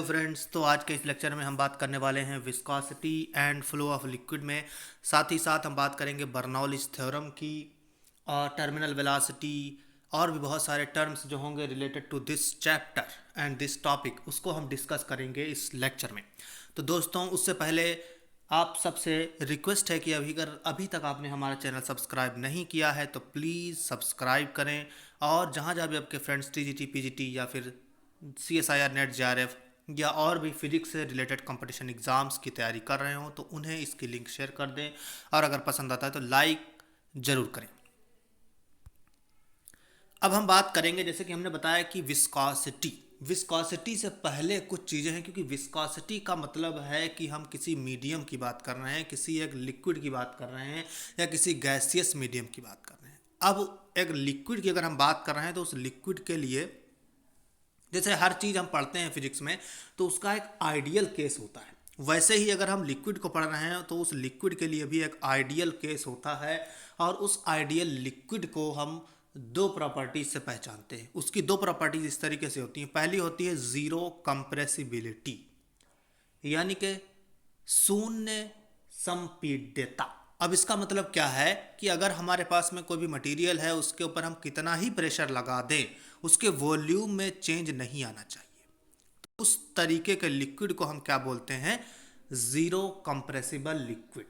Hello friends. तो आज के इस लेक्चर में हम बात करने वाले हैं viscosity and flow of liquid में। साथ ही साथ हम बात करेंगे बर्नौलीज थ्योरम की और टर्मिनल वेलोसिटी और भी बहुत सारे टर्म्स जो होंगे related to this chapter and this topic, उसको हम डिस्कस करेंगे इस लेक्चर में। तो दोस्तों, उससे पहले आप सबसे रिक्वेस्ट है कि अभी तक आपने हमारा चैनल सब्सक्राइब नहीं किया है तो प्लीज़ सब्सक्राइब करें। और जहाँ जहाँ भी आपके फ्रेंड्स टीजीटी, पीजीटी या फिर CSIR, नेट, JRF या और भी फिजिक्स से रिलेटेड कंपटीशन एग्ज़ाम्स की तैयारी कर रहे हो तो उन्हें इसकी लिंक शेयर कर दें और अगर पसंद आता है तो लाइक ज़रूर करें। अब हम बात करेंगे, जैसे कि हमने बताया कि विस्कोसिटी से पहले कुछ चीज़ें हैं, क्योंकि विस्कोसिटी का मतलब है कि हम किसी मीडियम की बात कर रहे हैं, किसी एक लिक्विड की बात कर रहे हैं या किसी गैसियस मीडियम की बात कर रहे हैं। अब एक लिक्विड की अगर हम बात कर रहे हैं तो उस लिक्विड के लिए, जैसे हर चीज़ हम पढ़ते हैं फिजिक्स में तो उसका एक आइडियल केस होता है, वैसे ही अगर हम लिक्विड को पढ़ रहे हैं तो उस लिक्विड के लिए भी एक आइडियल केस होता है। और उस आइडियल लिक्विड को हम दो प्रॉपर्टीज से पहचानते हैं। उसकी दो प्रॉपर्टीज इस तरीके से होती हैं। पहली होती है ज़ीरो कंप्रेसिबिलिटी, यानी कि शून्य संपीड्यता। अब इसका मतलब क्या है कि अगर हमारे पास में कोई भी मटेरियल है, उसके ऊपर हम कितना ही प्रेशर लगा दें, उसके वॉल्यूम में चेंज नहीं आना चाहिए। तो उस तरीके के लिक्विड को हम क्या बोलते हैं? Zero compressible liquid.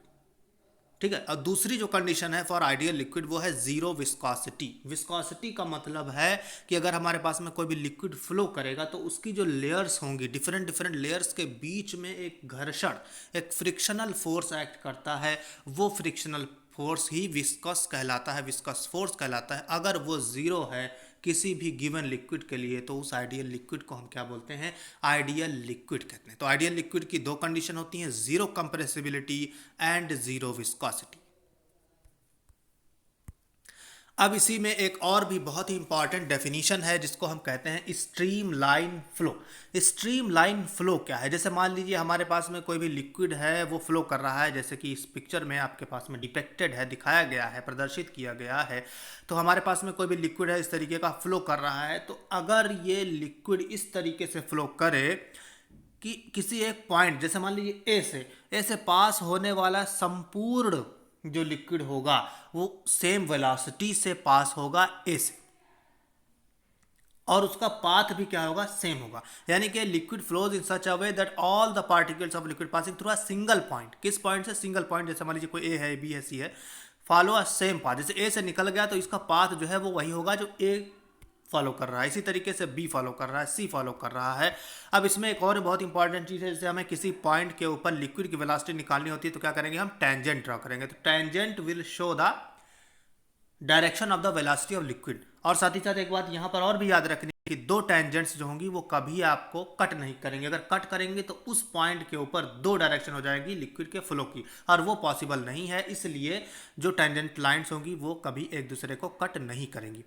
ठीक है। और दूसरी जो कंडीशन है फॉर आइडियल लिक्विड वो है जीरो विस्कोसिटी। विस्कोसिटी का मतलब है कि अगर हमारे पास में कोई भी लिक्विड फ्लो करेगा तो उसकी जो लेयर्स होंगी, डिफरेंट डिफरेंट लेयर्स के बीच में एक घर्षण, एक फ्रिक्शनल फोर्स एक्ट करता है। वो फ्रिक्शनल फोर्स ही विस्कस कहलाता है, विस्कस फोर्स कहलाता है। अगर वो जीरो है किसी भी गिवन लिक्विड के लिए तो उस आइडियल लिक्विड को हम क्या बोलते हैं? आइडियल लिक्विड कहते हैं। तो आइडियल लिक्विड की दो कंडीशन होती हैं, zero compressibility and zero viscosity. अब इसी में एक और भी बहुत ही इंपॉर्टेंट डेफिनेशन है जिसको हम कहते हैं stream line flow. Stream line flow क्या है? जैसे मान लीजिए हमारे पास में कोई भी लिक्विड है, वो फ्लो कर रहा है, जैसे कि इस पिक्चर में आपके पास में डिपेक्टेड है, दिखाया गया है, प्रदर्शित किया गया है। तो हमारे पास में कोई भी लिक्विड है, इस तरीके का फ्लो कर रहा है। तो अगर ये लिक्विड इस तरीके से फ्लो करे कि किसी एक पॉइंट, जैसे मान लीजिए ए से पास होने वाला संपूर्ण जो लिक्विड होगा वो सेम वेलोसिटी से पास होगा ए से, और उसका पाथ भी क्या होगा? सेम होगा। यानी कि liquid flows in such a way that all the particles of liquid passing through a single point. किस पॉइंट से? Single point. जैसे मान लीजिए कोई ए है, बी है, सी है, फॉलो अ सेम पाथ। जैसे ए से निकल गया तो इसका पाथ जो है वो वही होगा जो ए फॉलो कर रहा है। इसी तरीके से बी फॉलो कर रहा है, सी फॉलो कर रहा है। अब इसमें एक और बहुत इंपॉर्टेंट चीज़ है, जैसे हमें किसी पॉइंट के ऊपर लिक्विड की वेलोसिटी निकालनी होती है तो क्या करेंगे? हम टेंजेंट ड्रॉ करेंगे। तो tangent will show the direction of the velocity of liquid. और साथ ही साथ एक बात यहाँ पर और भी याद रखनी है कि दो टेंजेंट्स जो होंगी वो कभी आपको कट नहीं करेंगे। अगर कट करेंगे तो उस पॉइंट के ऊपर दो डायरेक्शन हो जाएगी लिक्विड के फ्लो की, और वो पॉसिबल नहीं है। इसलिए जो टेंजेंट लाइन्स होंगी वो कभी एक दूसरे को कट नहीं करेंगी।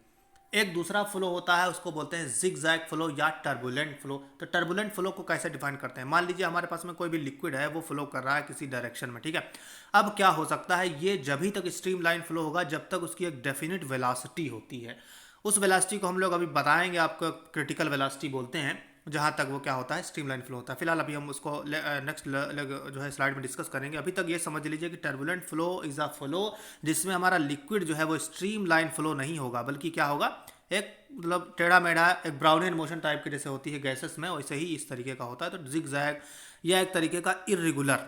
एक दूसरा फ्लो होता है, उसको बोलते हैं जिगजैग फ्लो या टर्बुलेंट फ्लो। तो टर्बुलेंट फ्लो को कैसे डिफाइन करते हैं? मान लीजिए हमारे पास में कोई भी लिक्विड है, वो फ्लो कर रहा है किसी डायरेक्शन में, ठीक है। अब क्या हो सकता है? ये जब ही तक स्ट्रीम लाइन फ्लो होगा जब तक उसकी एक डेफिनेट वेलोसिटी होती है। उस वेलोसिटी को हम लोग अभी बताएंगे, आपको क्रिटिकल वेलोसिटी बोलते हैं, जहाँ तक वो क्या होता है? स्ट्रीमलाइन फ्लो होता है। फिलहाल अभी हम उसको नेक्स्ट जो है स्लाइड में डिस्कस करेंगे। अभी तक ये समझ लीजिए कि turbulent flow is a flow जिसमें हमारा लिक्विड जो है वो स्ट्रीमलाइन फ्लो नहीं होगा, बल्कि क्या होगा? एक मतलब टेढ़ा मेढ़ा, एक ब्राउनियन मोशन टाइप की जैसे होती है गैसेस में, वैसे ही इस तरीके का होता है। तो जिगजैग या एक तरीके का इर्रेगुलर,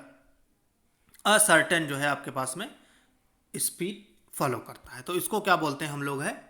असर्टेन जो है आपके पास में स्पीड फॉलो करता है। तो इसको क्या बोलते हैं हम लोग? है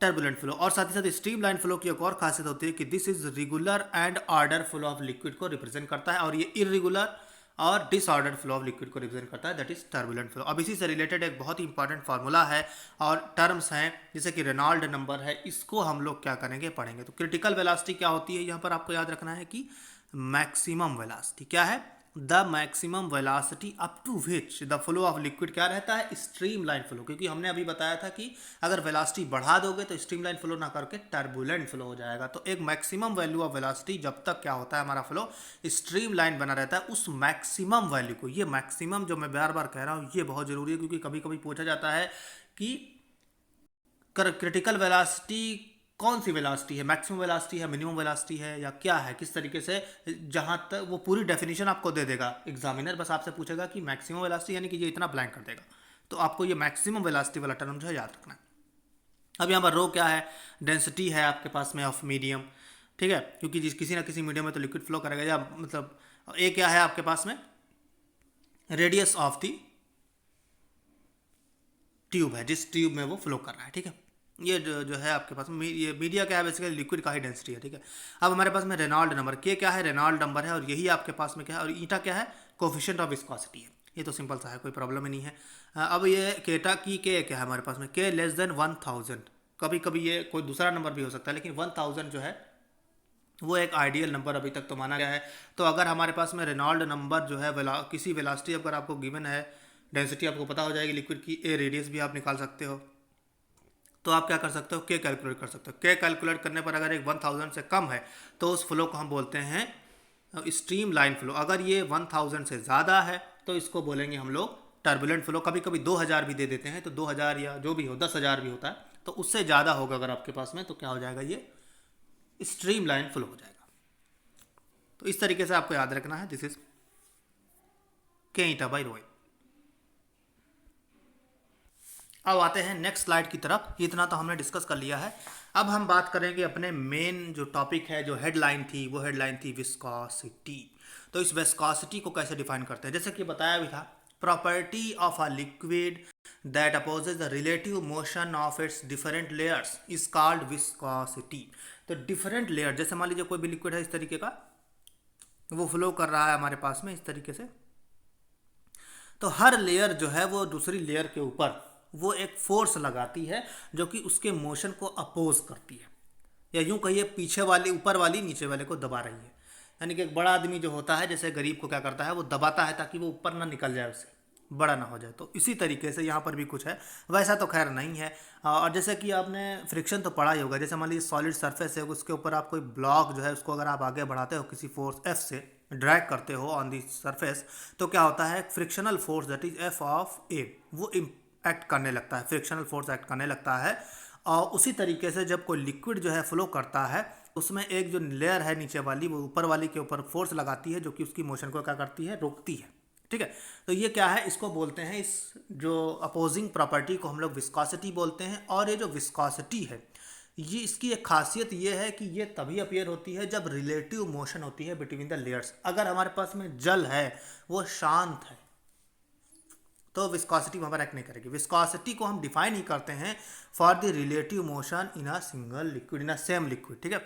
टर्बुलेंट फ्लो। और साथ ही साथ स्ट्रीमलाइन फ्लो की एक और खासियत होती है कि this is regular and order flow of liquid को रिप्रेजेंट करता है, और ये इरेगुलर और डिसऑर्डर फ्लो ऑफ लिक्विड को रिप्रेजेंट करता है, दैट इज टर्बुलेंट फ्लो। अब इसी से रिलेटेड एक बहुत ही इंपॉर्टेंट फार्मूला है और टर्म्स हैं, जैसे कि रेनॉल्ड नंबर है, इसको हम लोग क्या करेंगे? पढ़ेंगे। तो क्रिटिकल वेलोसिटी क्या होती है? यहाँ पर आपको याद रखना है कि मैक्सिमम वेलोसिटी क्या है? The maximum velocity up to which the flow of liquid क्या रहता है? Streamline flow. क्योंकि हमने अभी बताया था कि अगर वेलोसिटी बढ़ा दोगे तो स्ट्रीम लाइन फ्लो ना करके टर्बुलेंट फ्लो हो जाएगा। तो एक मैक्सिमम वैल्यू ऑफ वेलोसिटी जब तक क्या होता है हमारा फ्लो स्ट्रीम लाइन बना रहता है, उस मैक्सिमम वैल्यू को, ये मैक्सिमम जो मैं बार बार कह रहा हूँ ये बहुत जरूरी है, क्योंकि कभी कभी पूछा जाता है कि क्रिटिकल वेलोसिटी कौन सी वेलोसिटी है, मैक्सिमम वेलोसिटी है, मिनिमम वेलोसिटी है, या क्या है, किस तरीके से, जहाँ तक वो पूरी डेफिनेशन आपको दे देगा एग्जामिनर। बस आपसे पूछेगा कि मैक्सिमम वेलोसिटी यानी कि ये इतना ब्लैंक कर देगा, तो आपको ये मैक्सिमम वेलोसिटी वाला टर्म जो है याद रखना है। अब यहाँ पर रो क्या है, डेंसिटी है आपके पास में ऑफ मीडियम, ठीक है, क्योंकि जिस किसी ना किसी मीडियम में तो लिक्विड फ्लो करेगा, या मतलब ए क्या है आपके पास में, रेडियस ऑफ द ट्यूब है, जिस ट्यूब में वो फ्लो कर रहा है, ठीक है। ये जो है आपके पास में ये मीडिया क्या है, बेसिकली लिक्विड का ही डेंसिटी है, ठीक है। अब हमारे पास में रेनॉल्ड नंबर, के क्या है, रेनॉल्ड नंबर है, और यही आपके पास में क्या है, और ईटा क्या है, कोफिशिएंट ऑफ विस्कोसिटी है। ये तो सिंपल सा है, कोई प्रॉब्लम ही नहीं है। अब ये केटा की के क्या है हमारे पास में, के लेस देन 1000, कभी कभी ये कोई दूसरा नंबर भी हो सकता है, लेकिन 1000 जो है वो एक आइडियल नंबर अभी तक तो माना गया है। तो अगर हमारे पास में रेनॉल्ड नंबर जो है किसी वेलोसिटी अगर आपको गिवन है, डेंसिटी आपको पता हो जाएगी लिक्विड की, ए रेडियस भी आप निकाल सकते हो, तो आप क्या कर सकते हो, के कैलकुलेट कर सकते हो। के कैलकुलेट करने पर अगर एक 1000 से कम है तो उस फ्लो को हम बोलते हैं स्ट्रीम लाइन फ्लो। अगर ये 1000 से ज़्यादा है तो इसको बोलेंगे हम लोग टर्बुलेंट फ्लो। कभी कभी 2000 भी दे देते हैं, तो 2000 या जो भी हो, 10,000 भी होता है, तो उससे ज़्यादा होगा अगर आपके पास में, तो क्या हो जाएगा, ये स्ट्रीम लाइन फ्लो हो जाएगा। तो इस तरीके से आपको याद रखना है, दिस इज के ईटा बाई रो। अब आते हैं नेक्स्ट स्लाइड की तरफ। इतना तो हमने डिस्कस कर लिया है। अब हम बात करेंगे अपने मेन जो टॉपिक है, जो हेडलाइन थी, वो हेडलाइन थी विस्कोसिटी। तो इस विस्कोसिटी को कैसे डिफाइन करते हैं, जैसे कि बताया भी था, property of a liquid that opposes the relative motion of its different layers is called viscosity. तो डिफरेंट लेयर, जैसे मान लीजिए कोई भी लिक्विड है इस तरीके का, वो फ्लो कर रहा है हमारे पास में इस तरीके से, तो हर लेयर जो है वो दूसरी लेयर के ऊपर वो एक फोर्स लगाती है जो कि उसके मोशन को अपोज करती है, या यूं कहिए पीछे वाली ऊपर वाली नीचे वाले को दबा रही है। यानी कि एक बड़ा आदमी जो होता है, जैसे गरीब को क्या करता है, वो दबाता है ताकि वो ऊपर ना निकल जाए, उससे बड़ा ना हो जाए। तो इसी तरीके से यहाँ पर भी कुछ है, वैसा तो खैर नहीं है। और जैसे कि आपने फ्रिक्शन तो पढ़ा ही होगा, जैसे मान लीजिए सॉलिड सरफेस है, उसके ऊपर आप कोई ब्लॉक जो है उसको अगर आप आगे बढ़ाते हो किसी फोर्स एफ से, ड्रैग करते हो ऑन दी सरफेस, तो क्या होता है, frictional force that is F of A, वो एक्ट करने लगता है, फ्रिक्शनल फोर्स एक्ट करने लगता है। और उसी तरीके से जब कोई लिक्विड जो है फ्लो करता है, उसमें एक जो लेयर है नीचे वाली, वो ऊपर वाली के ऊपर फोर्स लगाती है, जो कि उसकी मोशन को क्या करती है, रोकती है, ठीक है। तो ये क्या है, इसको बोलते हैं, इस जो अपोजिंग प्रॉपर्टी को हम लोग विस्कोसिटी बोलते हैं। और ये जो विस्कोसिटी है, ये इसकी एक खासियत ये है कि ये तभी अपीयर होती है जब रिलेटिव मोशन होती है बिटवीन द लेयर्स। अगर हमारे पास में जल है, वो शांत है, तो विस्कोसिटी वहाँ पर एक्ट नहीं करेगी। विस्कोसिटी को हम डिफाइन ही करते हैं for the relative motion in a single liquid, in a same liquid, ठीक है।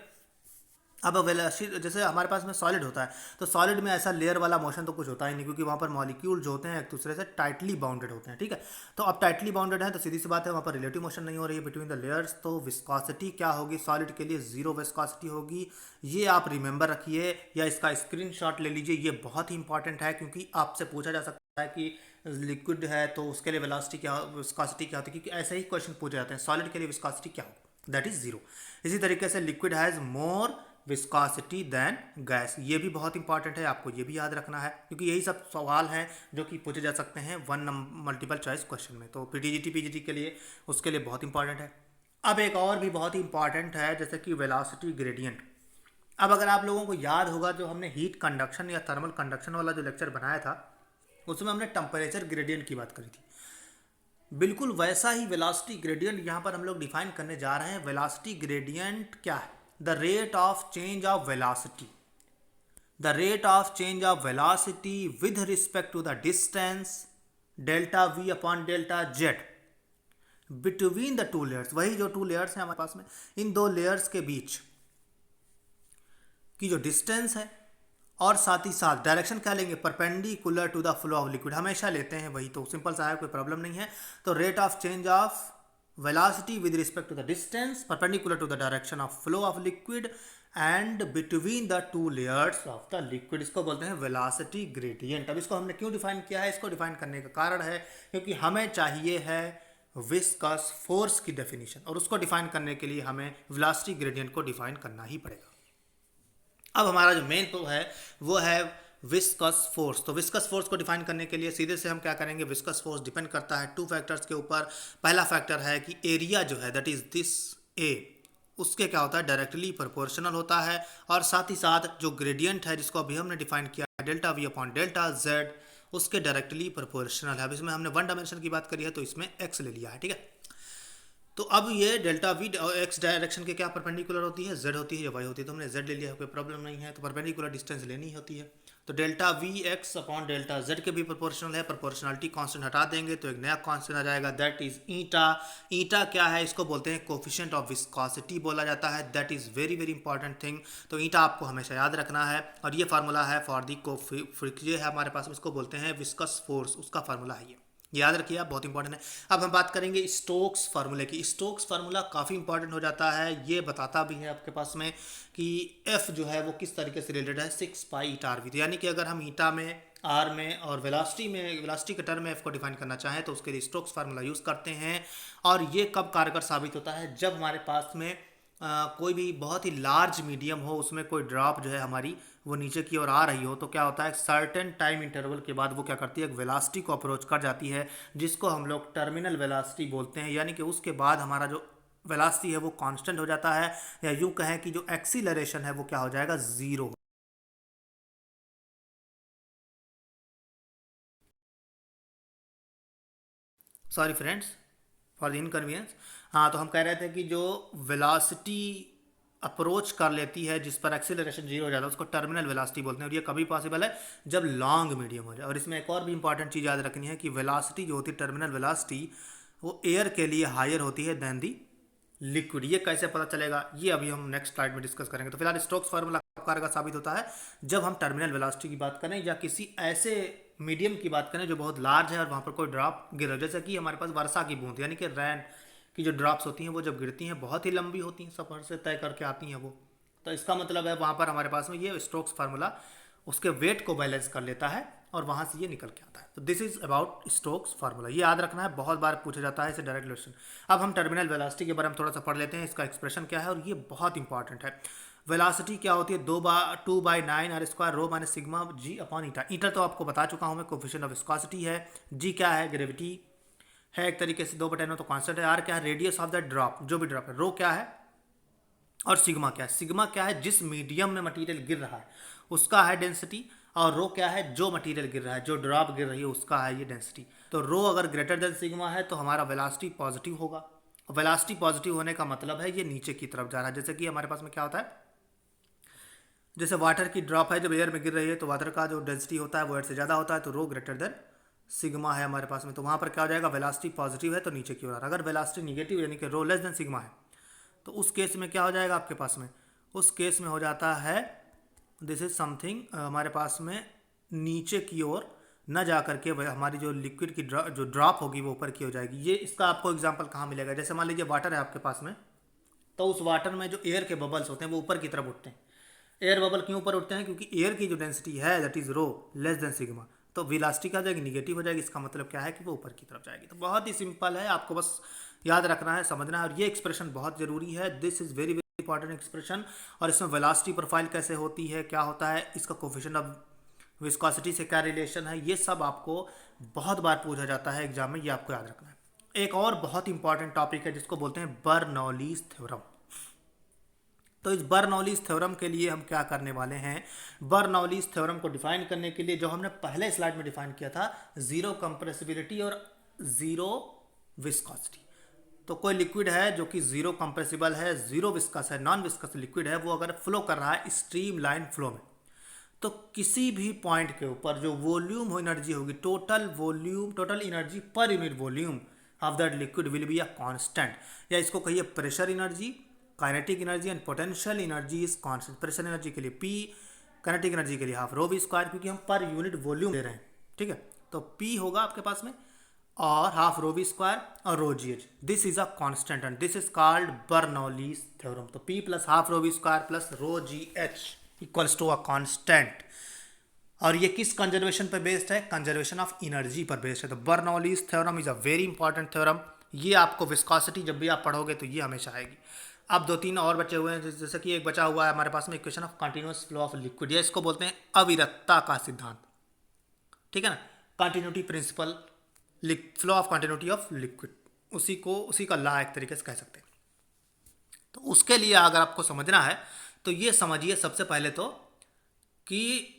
अब वेलोसिटी, जैसे हमारे पास में सॉलिड होता है, तो सॉलिड में ऐसा लेयर वाला मोशन तो कुछ होता ही नहीं, क्योंकि वहाँ पर मॉलिक्यूल जो होते हैं एक दूसरे से टाइटली बाउंडेड होते हैं, ठीक है। तो अब टाइटली बाउंडेड है तो सीधी सी बात है, वहाँ पर रिलेटिव मोशन नहीं हो रही है बिटवीन द लेयर्स, तो विस्कोसिटी क्या होगी, सॉलिड के लिए जीरो विस्कोसिटी होगी। ये आप रिमेंबर रखिए या इसका स्क्रीनशॉट ले लीजिए, ये बहुत ही इंपॉर्टेंट है, क्योंकि आपसे पूछा जा सकता है कि लिक्विड है तो उसके लिए वेलोसिटी क्या, विस्कोसिटी क्या होती है, क्योंकि ऐसे ही क्वेश्चन पूछे जाते हैं, सॉलिड के लिए विस्कोसिटी क्या होगी, दैट इज जीरो। इसी तरीके से liquid has more viscosity than gas, ये भी बहुत इंपॉर्टेंट है, आपको ये भी याद रखना है, क्योंकि यही सब सवाल हैं जो कि पूछे जा सकते हैं मल्टीपल चॉइस क्वेश्चन में। तो पीजीटी के लिए, उसके लिए बहुत इंपॉर्टेंट है। अब एक और भी बहुत ही इंपॉर्टेंट है, जैसे कि वेलोसिटी ग्रेडियंट। अब अगर आप लोगों को याद होगा, जो हमने हीट कंडक्शन या थर्मल कंडक्शन वाला जो लेक्चर बनाया था, उसमें हमने टेम्परेचर ग्रेडियंट की बात करी थी। बिल्कुल वैसा ही वेलोसिटी ग्रेडियंट यहाँ पर हम लोग डिफाइन करने जा रहे हैं। वेलोसिटी ग्रेडियंट क्या है, the rate of change of velocity, the rate of change of velocity with respect to the distance delta v upon delta z between the two layers। वही जो टू लेयर्स हैं हमारे पास में, इन दो लेयर्स के बीच की जो डिस्टेंस है, और साथ ही साथ डायरेक्शन क्या लेंगे, perpendicular to the flow of liquid, हमेशा लेते हैं वही, तो सिंपल सा है, कोई प्रॉब्लम नहीं है। तो rate of change of velocity with respect to the distance perpendicular to the direction of flow of liquid and between the two layers of the liquid, इसको बोलते हैं velocity gradient। अब इसको हमने क्यों डिफाइन किया है, इसको डिफाइन करने का कारण है क्योंकि हमें चाहिए है विस्कस फोर्स की डेफिनेशन, और उसको डिफाइन करने के लिए हमें वेलोसिटी ग्रेडियंट को डिफाइन करना ही पड़ेगा। अब हमारा जो मेन तो है वो है विस्कस फोर्स। तो विस्कस फोर्स को डिफाइन करने के लिए सीधे से हम क्या करेंगे, विस्कस फोर्स डिपेंड करता है टू फैक्टर्स के ऊपर। पहला फैक्टर है कि एरिया जो है दैट इज दिस ए, उसके क्या होता है, डायरेक्टली प्रोपोर्शनल होता है। और साथ ही साथ जो ग्रेडियंट है जिसको अभी हमने डिफाइन किया delta we upon delta Z, उसके डायरेक्टली प्रोपोर्शनल है। अब इसमें हमने वन डायमेंशन की बात करी है तो इसमें एक्स ले लिया है, ठीक है। तो अब ये डेल्टा वी एक्स डायरेक्शन के क्या परपेंडिकुलर होती है, जेड होती है या वाई होती है, तो हमने जेड ले लिया है, कोई प्रॉब्लम नहीं है। तो परपेंडिकुलर डिस्टेंस लेनी होती है, तो delta we x upon delta Z के भी प्रोपोर्शनल है। प्रोपोर्शनलिटी कांस्टेंट हटा देंगे तो एक नया कांस्टेंट आ जाएगा, दैट इज ईटा। ईटा क्या है, इसको बोलते हैं कोफिशिएंट ऑफ विस्कोसिटी बोला जाता है, that is very very important thing. तो ईटा आपको हमेशा याद रखना है। और ये फार्मूला है फॉर दी ये है हमारे पास, इसको बोलते हैं विस्कस फोर्स, उसका फार्मूला है ये, याद रखिए आप, बहुत इंपॉर्टेंट है। अब हम बात करेंगे स्टोक्स फार्मूले की। स्टोक्स फार्मूला काफ़ी इंपॉर्टेंट हो जाता है, ये बताता भी है आपके पास में कि एफ जो है वो किस तरीके से रिलेटेड है 6 पाई ईटा आर वी। यानी कि अगर हम ईटा में, आर में और वेलोसिटी के टर्म में एफ को डिफाइन करना चाहें तो उसके लिए स्टोक्स फार्मूला यूज़ करते हैं। और ये कब कारगर साबित होता है, जब हमारे पास में कोई भी बहुत ही लार्ज मीडियम हो, उसमें कोई ड्रॉप जो है हमारी वो नीचे की ओर आ रही हो, तो क्या होता है सर्टेन टाइम इंटरवल के बाद वो क्या करती है, एक वेलोसिटी को अप्रोच कर जाती है, जिसको हम लोग टर्मिनल वेलोसिटी बोलते हैं। यानी कि उसके बाद हमारा जो वेलोसिटी है वो कांस्टेंट हो जाता है, या यूँ कहें कि जो एक्सीलरेशन है वो क्या हो जाएगा, zero. Sorry friends for the inconvenience. हाँ, तो हम कह रहे थे कि जो वेलोसिटी अप्रोच कर लेती है जिस पर एक्सीलरेशन जीरो हो जाता है उसको टर्मिनल वेलोसिटी बोलते हैं। और ये कभी पॉसिबल है, जब लॉन्ग मीडियम हो जाए। और इसमें एक और भी इंपॉर्टेंट चीज़ याद रखनी है कि वेलोसिटी जो होती है टर्मिनल वेलोसिटी, वो एयर के लिए हायर होती है देन दी लिक्विड। ये कैसे पता चलेगा, ये अभी हम नेक्स्ट स्लाइड में डिस्कस करेंगे। तो फिलहाल स्टोक्स फार्मूला कारगर साबित होता है जब हम टर्मिनल वेलोसिटी की बात करें या किसी ऐसे मीडियम की बात करें जो बहुत लार्ज है और वहाँ पर कोई ड्रॉप गिर रहा है, जैसे कि हमारे पास वर्षा की बूंद यानी कि रैन की जो ड्रॉप्स होती हैं वो जब गिरती हैं बहुत ही लंबी होती हैं, सफ़र से तय करके आती हैं वो। तो इसका मतलब है वहाँ पर हमारे पास में ये स्टोक्स फार्मूला उसके वेट को बैलेंस कर लेता है और वहाँ से ये निकल के आता है। तो this is about Stokes formula, ये याद रखना है, बहुत बार पूछा जाता है इसे डायरेक्ट रिलेशन। अब हम टर्मिनल वेलोसिटी के बारे में थोड़ा सा पढ़ लेते हैं, इसका एक्सप्रेशन क्या है, और ये बहुत इंपॉर्टेंट है। वेलोसिटी क्या होती है, 2/9 R square rho minus sigma g upon eta. Eta तो आपको बता चुका हूँ मैं, कोफिशिएंट ऑफ विस्कोसिटी है। जी क्या है, ग्रेविटी है एक तरीके से, 2/9 तो कांस्टेंट है। आर क्या है, रेडियस ऑफ द ड्रॉप, जो भी ड्रॉप है। रो क्या है और सिग्मा क्या है, सिग्मा क्या है जिस मीडियम में मटेरियल गिर रहा है उसका है डेंसिटी, और रो क्या है जो मटेरियल गिर रहा है, जो ड्रॉप गिर रही है उसका है ये डेंसिटी। तो रो अगर ग्रेटर देन सिग्मा है तो हमारा वेलोसिटी पॉजिटिव होगा। वेलोसिटी पॉजिटिव होने का मतलब है ये नीचे की तरफ जा रहा है। जैसे कि हमारे पास में क्या होता है, जैसे वाटर की ड्रॉप है जब एयर में गिर रही है तो वाटर का जो डेंसिटी होता है वो एयर से ज़्यादा होता है, तो रो ग्रेटर देन सिग्मा है हमारे पास में, तो वहाँ पर क्या हो जाएगा, वेलोसिटी पॉजिटिव है तो नीचे की ओर आ रहा है। अगर वेलोसिटी निगेटिव यानी कि रो लेस देन सिग्मा है तो उस केस में क्या हो जाएगा आपके पास में, उस केस में हो जाता है दिस इज समथिंग हमारे पास में नीचे की ओर न जा करके हमारी जो लिक्विड की जो ड्रॉप होगी वो ऊपर की हो जाएगी। ये इसका आपको एग्जांपल कहाँ मिलेगा, जैसे मान लीजिए वाटर है आपके पास में, तो उस वाटर में जो एयर के बबल्स होते हैं वो ऊपर की तरफ उठते हैं। एयर बबल क्यों ऊपर उठते हैं, क्योंकि एयर की जो डेंसिटी है that is rho less than sigma, तो वेलोसिटी क्या हो जाएगी, निगेटिव हो जाएगी। इसका मतलब क्या है कि वो ऊपर की तरफ जाएगी। तो बहुत ही सिंपल है, आपको बस याद रखना है, समझना है। और ये एक्सप्रेशन बहुत जरूरी है, this is very very important expression. और इसमें वेलोसिटी प्रोफाइल कैसे होती है, क्या होता है, इसका कोफिशिएंट ऑफ विस्कोसिटी से क्या रिलेशन है, ये सब आपको बहुत बार पूछा जाता है एग्जाम में, ये आपको याद रखना है। एक और बहुत इंपॉर्टेंट टॉपिक है जिसको बोलते हैं बर्नौलीज थ्योरम। तो इस बर्नौलीज थ्योरम के लिए हम क्या करने वाले हैं, बर्नौलीज थ्योरम को डिफाइन करने के लिए जो हमने पहले स्लाइड में डिफाइन किया था, जीरो कंप्रेसिबिलिटी और जीरो विस्कोसिटी। तो कोई लिक्विड है जो कि जीरो कंप्रेसिबल है, जीरो विस्कस है, नॉन विस्कस लिक्विड है, वो अगर फ्लो कर रहा है स्ट्रीम लाइन फ्लो में, तो किसी भी पॉइंट के ऊपर जो वॉल्यूम एनर्जी होगी, total energy per unit volume of that liquid will be a constant, या इसको कहिए pressure energy, kinetic energy and potential energy is constant. Pressure energy के लिए P, काइनेटिक एनर्जी के लिए हाफ रो वी स्क्वायर, क्योंकि हम पर यूनिट वॉल्यूम ले रहे हैं, ठीक है। तो P होगा आपके पास में और हाफ रो वी स्क्वायर और rho g h, this is a constant and this is called Bernoulli's theorem. तो P plus half rho v square plus rho g h equals to a constant. और ये किस conservation पर based है, conservation of energy पर based है। तो Bernoulli's theorem is a very important theorem. ये आपको विस्कोसिटी जब भी आप पढ़ोगे तो ये हमेशा आएगी। अब दो तीन और बचे हुए हैं, जैसे कि एक बचा हुआ है हमारे पास में equation of continuous flow of liquid, या इसको बोलते हैं अविरतता का सिद्धांत, ठीक है ना, continuity principle, flow of continuity of liquid, उसी का लॉ एक तरीके से कह सकते हैं। तो उसके लिए अगर आपको समझना है तो ये समझिए सबसे पहले तो कि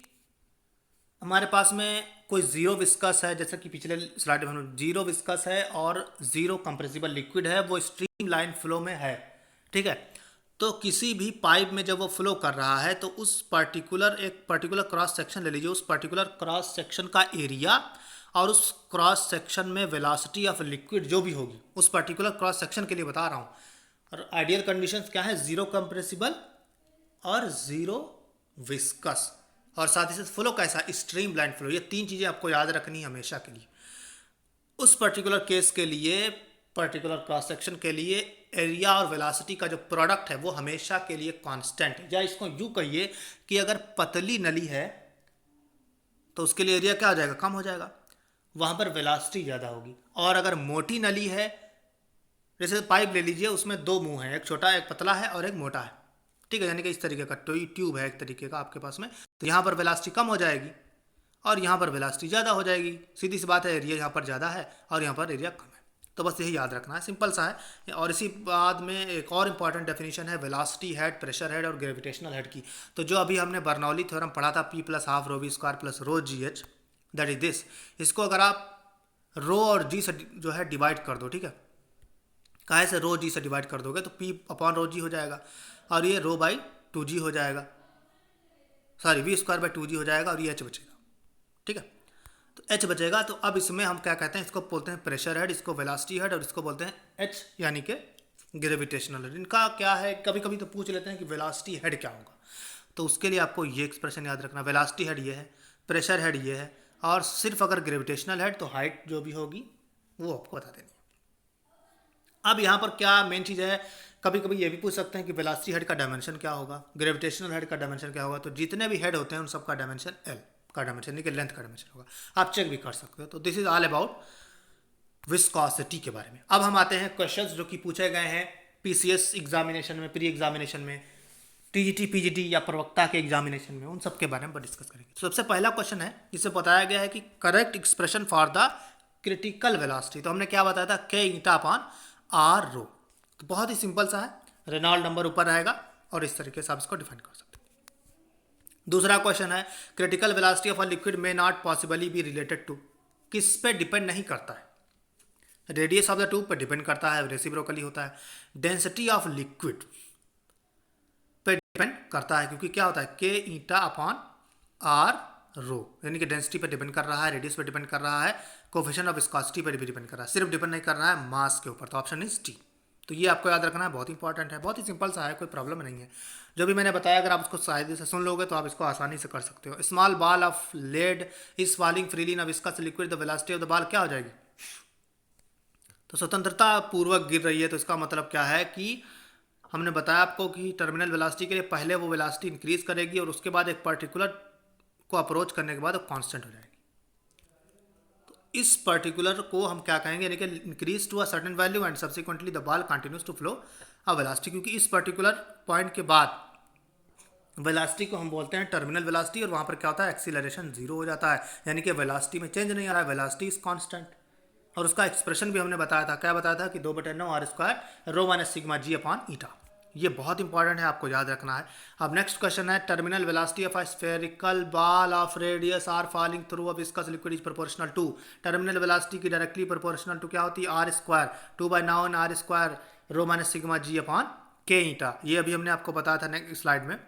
हमारे पास में कोई जीरो विस्कस है, जैसा कि पिछले स्लाइड में हम जीरो विस्कस है और जीरो कंप्रेसिबल लिक्विड है, वो स्ट्रीम लाइन फ्लो में है, ठीक है। तो किसी भी पाइप में जब वो फ्लो कर रहा है तो उस एक पर्टिकुलर क्रॉस सेक्शन ले लीजिए, उस पर्टिकुलर क्रॉस सेक्शन का एरिया और उस क्रॉस सेक्शन में वेलोसिटी ऑफ लिक्विड जो भी होगी उस पर्टिकुलर क्रॉस सेक्शन के लिए बता रहा हूँ। और आइडियल कंडीशंस क्या है, जीरो कंप्रेसिबल और जीरो विस्कस, और साथ ही साथ फ्लो कैसा, स्ट्रीम लाइन फ्लो। ये तीन चीज़ें आपको याद रखनी हमेशा के लिए। उस पर्टिकुलर केस के लिए, पर्टिकुलर क्रॉस सेक्शन के लिए एरिया और वेलोसिटी का जो प्रोडक्ट है वो हमेशा के लिए कांस्टेंट है। या इसको यूँ कहिए कि अगर पतली नली है तो उसके लिए एरिया क्या हो जाएगा, कम हो जाएगा, वहाँ पर वेलोसिटी ज़्यादा होगी। और अगर मोटी नली है, जैसे पाइप ले लीजिए, उसमें दो मुंह हैं, एक छोटा एक पतला है और एक मोटा है, ठीक है, यानी कि इस तरीके का ट्यूब है एक तरीके का आपके पास में, तो यहाँ पर वेलोसिटी कम हो जाएगी और यहाँ पर वेलोसिटी ज़्यादा हो जाएगी। सीधी सी बात है, एरिया यहाँ पर ज़्यादा है और यहाँ पर एरिया कम है। तो बस यही याद रखना है, सिंपल सा है। और इसी बाद में एक और इंपॉर्टेंट डेफिनेशन है वेलोसिटी हेड, प्रेशर हेड और ग्रेविटेशनल हेड की। तो जो अभी हमने बर्नौली थ्योरम पढ़ा था, P + ½ ρv² + ρgh, that is this. इसको अगर आप रो और जी से जो है डिवाइड कर दो, ठीक है, काहे से रो जी से डिवाइड कर दोगे तो P/ρg हो जाएगा और ये ρ/2g हो जाएगा, सॉरी v²/2g हो जाएगा और ये h बचेगा, ठीक है। तो h बचेगा। तो अब इसमें हम क्या कहते हैं, इसको बोलते हैं प्रेशर हेड, इसको वेलोसिटी हेड और इसको बोलते हैं h यानी कि ग्रेविटेशनल हेड। इनका क्या है, कभी कभी तो पूछ लेते हैं कि वेलोसिटी हेड क्या होगा, तो उसके लिए आपको ये एक्सप्रेशन याद रखना, वेलोसिटी हेड ये है, प्रेशर हेड ये है, और सिर्फ अगर ग्रेविटेशनल हेड तो हाइट जो भी होगी वो आपको बता देनी है। अब यहाँ पर क्या मेन चीज़ है, कभी कभी ये भी पूछ सकते हैं कि वेलोसिटी हेड का डायमेंशन क्या होगा, ग्रेविटेशनल हेड का डायमेंशन क्या होगा। तो जितने भी हेड होते हैं उन सब का डायमेंशन एल का डायमेंशन, यानी कि लेंथ का डायमेंशन होगा, आप चेक भी कर सकते हो। तो this is all about viscosity के बारे में। अब हम आते हैं क्वेश्चंस जो कि पूछे गए हैं पीसीएस एग्जामिनेशन में, प्री एग्जामिनेशन में, टीजीटी पीजीटी या प्रवक्ता के एग्जामिनेशन में, उन सब के बारे में डिस्कस करेंगे। तो सबसे पहला क्वेश्चन है जिसे बताया गया है कि correct expression for the critical velocity. तो हमने क्या बताया था, K/r रो। तो बहुत ही सिंपल सा है, रेनॉल्ड नंबर ऊपर रहेगा और इस तरीके से आप इसको डिफाइन कर सकते हैं। दूसरा क्वेश्चन है critical velocity of a liquid may not possibly be related to, किस पे डिपेंड नहीं करता है, रेडियस ऑफ द ट्यूब पर डिपेंड करता है, रेसिप्रोकली होता है। डेंसिटी ऑफ लिक्विड पे डिपेंड करता है, क्योंकि क्या होता है K/r रो, यानी कि डेंसिटी पे डिपेंड कर रहा है, रेडियस पे डिपेंड कर रहा है, कोफिशिएंट ऑफ विस्कोसिटी पर भी डिपेंड कर रहा है, सिर्फ डिपेंड नहीं कर रहा है मास के ऊपर। तो ऑप्शन इज टी। तो ये आपको याद रखना है, बहुत इंपॉर्टेंट है, बहुत ही सिंपल सा है, कोई प्रॉब्लम नहीं है। जो भी मैंने बताया अगर आप उसको शायद से सुन लोगे तो आप इसको आसानी से कर सकते हो। Small ball of lead is falling freely in a viscous liquid, the velocity of the ball क्या हो जाएगी, तो स्वतंत्रता पूर्वक गिर रही है। तो इसका मतलब क्या है कि हमने बताया आपको कि टर्मिनल वेलोसिटी के लिए पहले वो वेलोसिटी इंक्रीज करेगी और उसके बाद एक पर्टिकुलर को अप्रोच करने के बाद वो कांस्टेंट हो जाएगी। तो इस पर्टिकुलर को हम क्या कहेंगे, यानी कि increase to a certain value and subsequently the ball continues to flow a velocity, क्योंकि इस पर्टिकुलर पॉइंट के बाद वेलोसिटी को हम बोलते हैं टर्मिनल वेलोसिटी, और वहाँ पर क्या होता है, एक्सीलरेशन जीरो हो जाता है, यानी कि वेलोसिटी में चेंज नहीं आ रहा है, वेलोसिटी इज कांस्टेंट। और उसका एक्सप्रेशन भी हमने बताया था, क्या बताया था कि 2/9r² ρ-σg/η। ये बहुत इंपॉर्टेंट है, आपको याद रखना है। अब नेक्स्ट क्वेश्चन है terminal velocity of a spherical ball of radius r falling through a viscous liquid is proportional to, terminal velocity की डायरेक्टली प्रोपोर्शनल टू क्या होती है, r², 2/9r² ρ-σg/k। ये अभी हमने आपको बताया था नेक्स्ट स्लाइड में,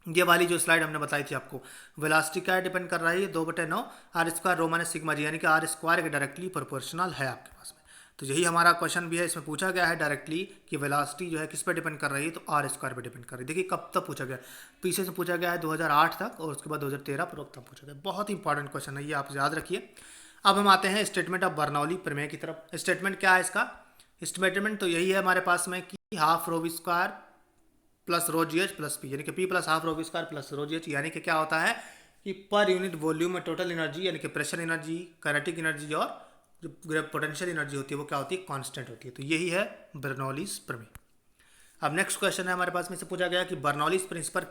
ये वाली जो स्लाइड हमने बताई थी आपको, वेलोसिटी क्या डिपेंड कर रहा है, 2/9r² ρ-σg, यानी कि r² के डायरेक्टली प्रोपोर्शनल है आपके पास में। तो यही हमारा क्वेश्चन भी है, इसमें पूछा गया है डायरेक्टली कि वेलोसिटी जो है किस पे डिपेंड कर रही है, तो r² पे डिपेंड कर रही है। देखिए कब तक पूछा गया, पीछे से पूछा गया है 2008 तक और उसके बाद 2013 पूर्वक तक पूछा गया। बहुत इंपॉर्टेंट क्वेश्चन है ये, आप याद रखिए। अब हम आते हैं स्टेटमेंट ऑफ बर्नौली प्रमेय की तरफ। स्टेटमेंट क्या है इसका, स्टेटमेंट तो यही है हमारे पास में कि ½ ρv² + ρgh + p, यानी कि P + ½ ρv² + ρgh, यानी कि क्या होता है कि पर यूनिट वॉल्यूम में टोटल एनर्जी, यानी कि प्रेशर एनर्जी, काइनेटिक एनर्जी और जो पोटेंशियल एनर्जी होती है वो क्या होती है, कांस्टेंट होती है। तो यही है बर्नौलीज प्रमेय। अब नेक्स्ट क्वेश्चन है हमारे पास में से पूछा गया कि बर्नौलीज प्रिंसिपल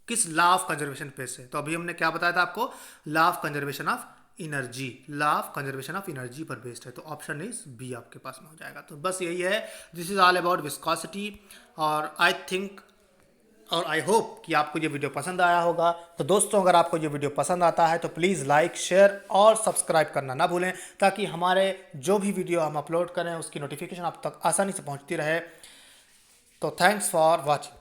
किस लॉ ऑफ कंजर्वेशन बेस है। तो अभी हमने क्या बताया था आपको, law of conservation of energy, law of conservation of energy पर बेस्ड है। तो ऑप्शन इज बी आपके पास में हो जाएगा। तो बस यही है, this is all about viscosity. और आई थिंक और आई होप कि आपको ये वीडियो पसंद आया होगा। तो दोस्तों, अगर आपको ये वीडियो पसंद आता है तो प्लीज़ लाइक, शेयर और सब्सक्राइब करना ना भूलें, ताकि हमारे जो भी वीडियो हम अपलोड करें उसकी नोटिफिकेशन आप तक आसानी से पहुंचती रहे। तो थैंक्स फॉर वॉचिंग।